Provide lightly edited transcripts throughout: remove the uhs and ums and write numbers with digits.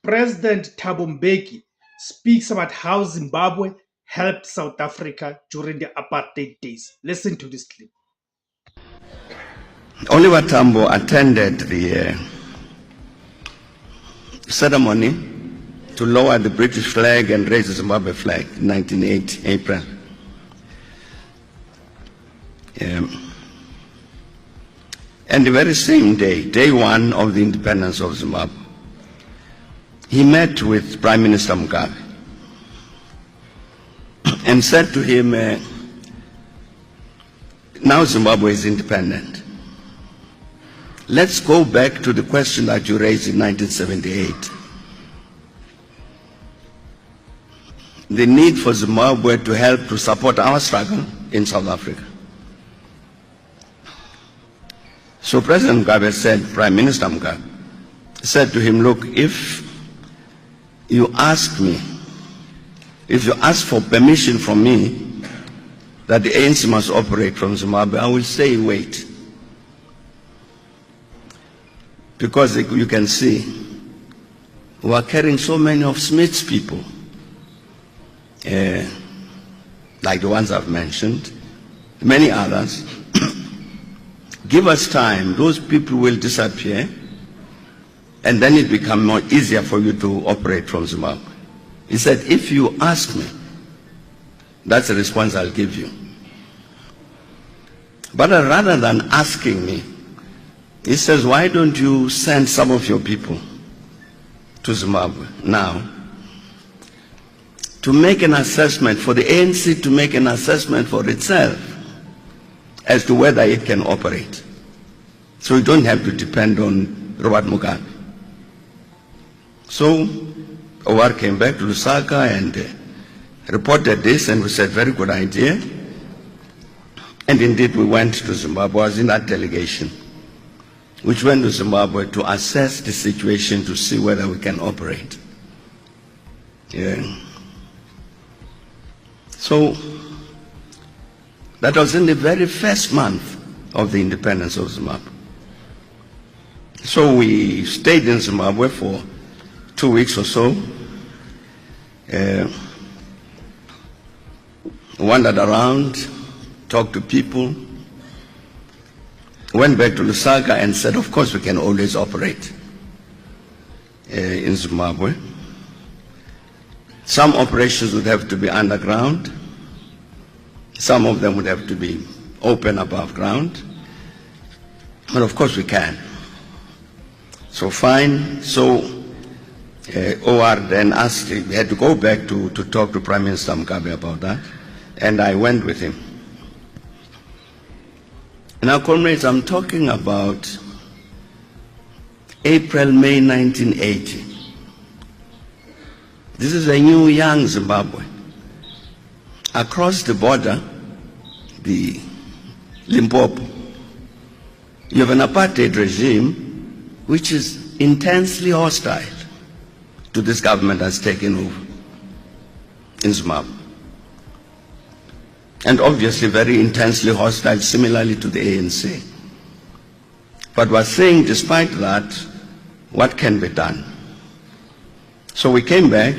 President Thabo Mbeki speaks about how Zimbabwe helped South Africa during the apartheid days. Listen to this clip. Oliver Tambo attended the ceremony to lower the British flag and raise the Zimbabwe flag in 1980, April. And the very same day, day one of the independence of Zimbabwe, he met with Prime Minister Mugabe and said to him, now Zimbabwe is independent. Let's go back to the question that you raised in 1978. The need for Zimbabwe to help to support our struggle in South Africa. So President Mugabe said, Prime Minister Mugabe said to him, look, if you ask for permission from me that the ANC must operate from Zimbabwe, I will say wait. Because you can see, we are carrying so many of Smith's people, like the ones I've mentioned, many others. Give us time, those people will disappear, and then it becomes more easier for you to operate from Zimbabwe. He said, if you ask me, that's the response I'll give you. But rather than asking me, he says, why don't you send some of your people to Zimbabwe now to make an assessment, for the ANC to make an assessment for itself as to whether it can operate. So you don't have to depend on Robert Mugabe. So OR came back to Lusaka and reported this, and we said, very good idea. And indeed we went to Zimbabwe. I was in that delegation, which went to Zimbabwe to assess the situation to see whether we can operate. Yeah. So that was in the very first month of the independence of Zimbabwe. So we stayed in Zimbabwe for 2 weeks or so, wandered around, talked to people, went back to Lusaka and said, of course we can always operate in Zimbabwe. Some operations would have to be underground. Some of them would have to be open above ground. But of course we can. So fine. So OR then asked, we had to go back to talk to Prime Minister Mugabe about that. And I went with him. Now, comrades, I'm talking about April, May 1980. This is a new young Zimbabwe. Across the border, the Limpopo, you have an apartheid regime which is intensely hostile to this government that's taken over in Zimbabwe. And obviously very intensely hostile similarly to the ANC. But we're saying, despite that, what can be done? So we came back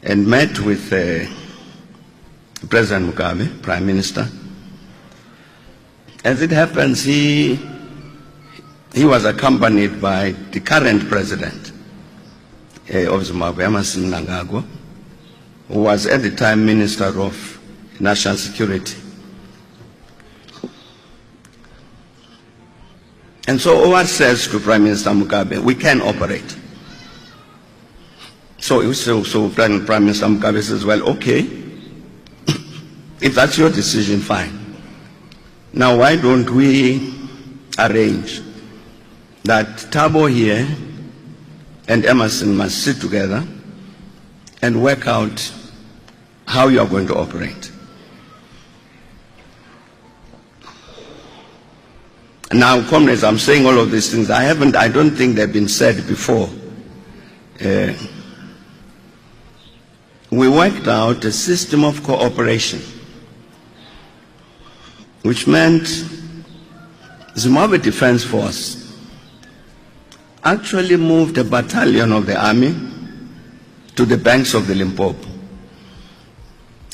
and met with President Mugabe, Prime Minister. As it happens, he was accompanied by the current president of Zimbabwe, Emmerson Mnangagwa, who was at the time Minister of National Security. And so OR says to Prime Minister Mugabe, we can operate. So Prime Minister Mugabe says, well, okay, if that's your decision, fine. Now why don't we arrange that Thabo here and Emmerson must sit together and work out how you are going to operate. Now, comrades, I'm saying all of these things. I don't think they've been said before. We worked out a system of cooperation, which meant Zimbabwe Defense Force actually moved a battalion of the army to the banks of the Limpopo.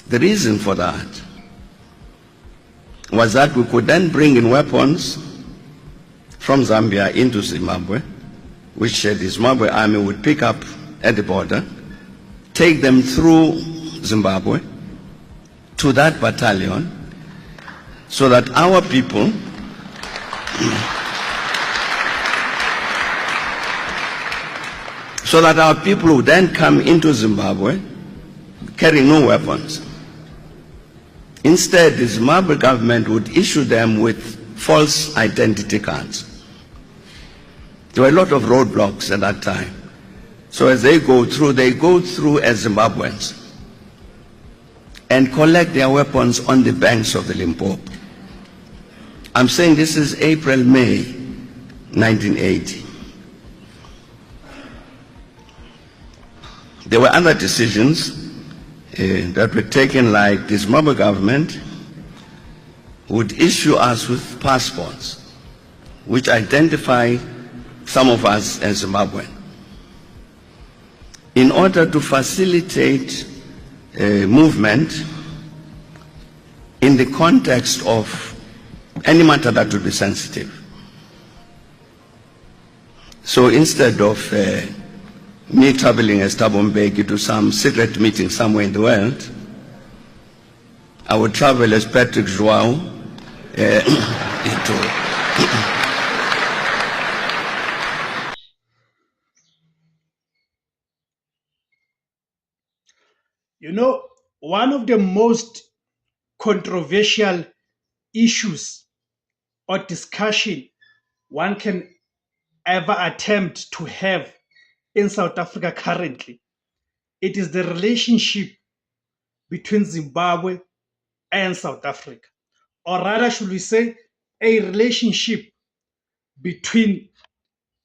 The reason for that was that we could then bring in weapons from Zambia into Zimbabwe, which the Zimbabwe army would pick up at the border, take them through Zimbabwe to that battalion, so that our people would then come into Zimbabwe carrying no weapons. Instead, the Zimbabwe government would issue them with false identity cards. There were a lot of roadblocks at that time. So as they go through as Zimbabweans and collect their weapons on the banks of the Limpopo. I'm saying this is April, May 1980. There were other decisions that were taken, like the Zimbabwe government would issue us with passports which identify some of us as Zimbabwean, in order to facilitate movement in the context of any matter that would be sensitive. So instead of me traveling as Thabo Mbeki to some secret meeting somewhere in the world, I would travel as Patrick Joao You know, one of the most controversial issues or discussion one can ever attempt to have in South Africa currently, it is the relationship between Zimbabwe and South Africa. Or rather, should we say, a relationship between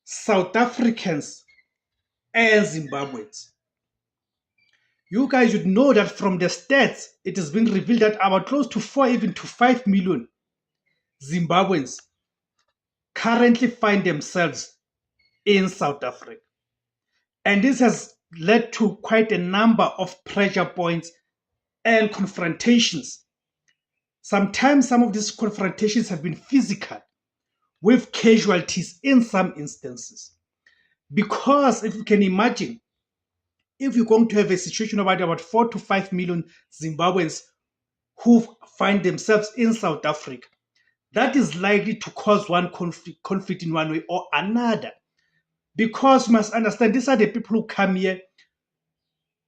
South Africans and Zimbabweans. You guys should know that from the stats, it has been revealed that about close to 4, even to 5 million Zimbabweans currently find themselves in South Africa. And this has led to quite a number of pressure points and confrontations. Sometimes some of these confrontations have been physical, with casualties in some instances. Because if you can imagine, if you're going to have a situation about 4 to 5 million Zimbabweans who find themselves in South Africa, that is likely to cause one conflict in one way or another. Because you must understand, these are the people who come here,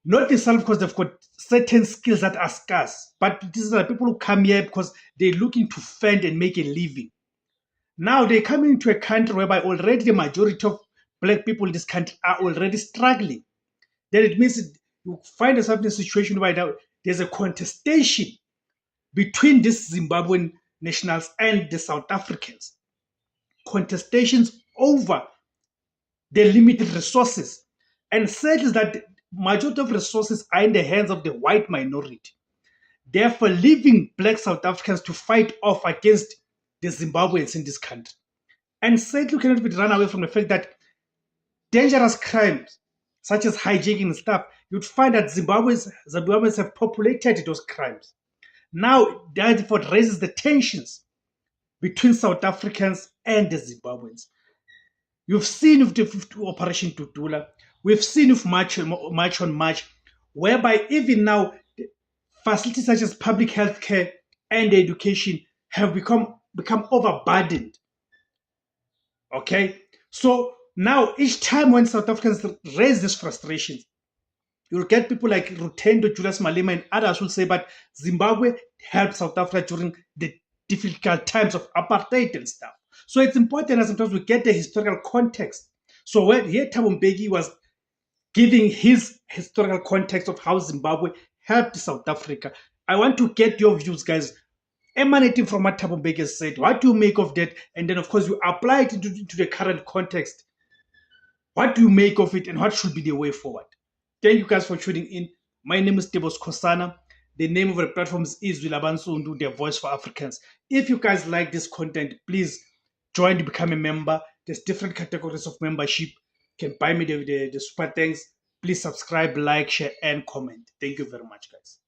not necessarily because they've got certain skills that are scarce, but these are the people who come here because they're looking to fend and make a living. Now they're coming into a country whereby already the majority of black people in this country are already struggling. Then it means you find yourself in a situation where there's a contestation between these Zimbabwean nationals and the South Africans. Contestations over the limited resources. And said is that the majority of resources are in the hands of the white minority. Therefore, leaving black South Africans to fight off against the Zimbabweans in this country. And sadly, cannot be run away from the fact that dangerous crimes, such as hijacking and stuff, you'd find that Zimbabweans have populated those crimes. Now, therefore, it raises the tensions between South Africans and the Zimbabweans. You've seen with the Operation Tutula, we've seen with March on March, whereby even now, facilities such as public health care and education have become overburdened. Okay? So now, each time when South Africans raise these frustrations, you'll get people like Rutendo, Julius Malema, and others who say, but Zimbabwe helped South Africa during the difficult times of apartheid and stuff. So it's important that sometimes we get the historical context. So when here Thabo Mbeki was giving his historical context of how Zimbabwe helped South Africa, I want to get your views, guys, emanating from what Thabo Mbeki has said. What do you make of that? And then, of course, you apply it into the current context. What do you make of it, and what should be the way forward? Thank you guys for tuning in. My name is Thabo Skosana. The name of the platform is Wilabansundu, the voice for Africans. If you guys like this content, please join to become a member. There's different categories of membership. You can buy me the super thanks. Please subscribe, like, share, and comment. Thank you very much, guys.